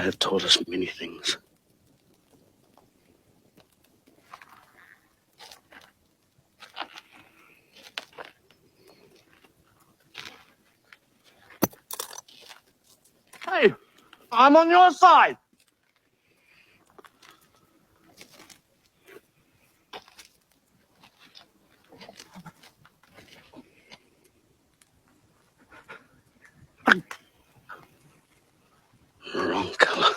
have taught us many things. Hey, I'm on your side. Wrong color.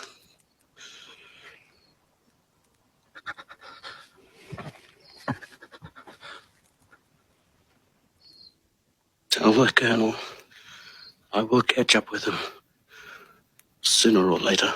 Tell the Colonel I will catch up with him sooner or later.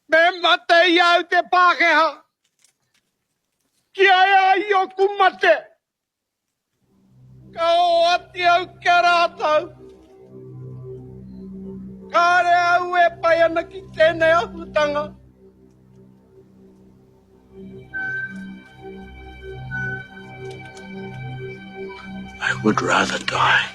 Me mate ia te Pākehā. Ki aia i o kumate. Ka o ati au kia rātau. Ka re au e pai ana ki tēnei ahutanga. I would rather die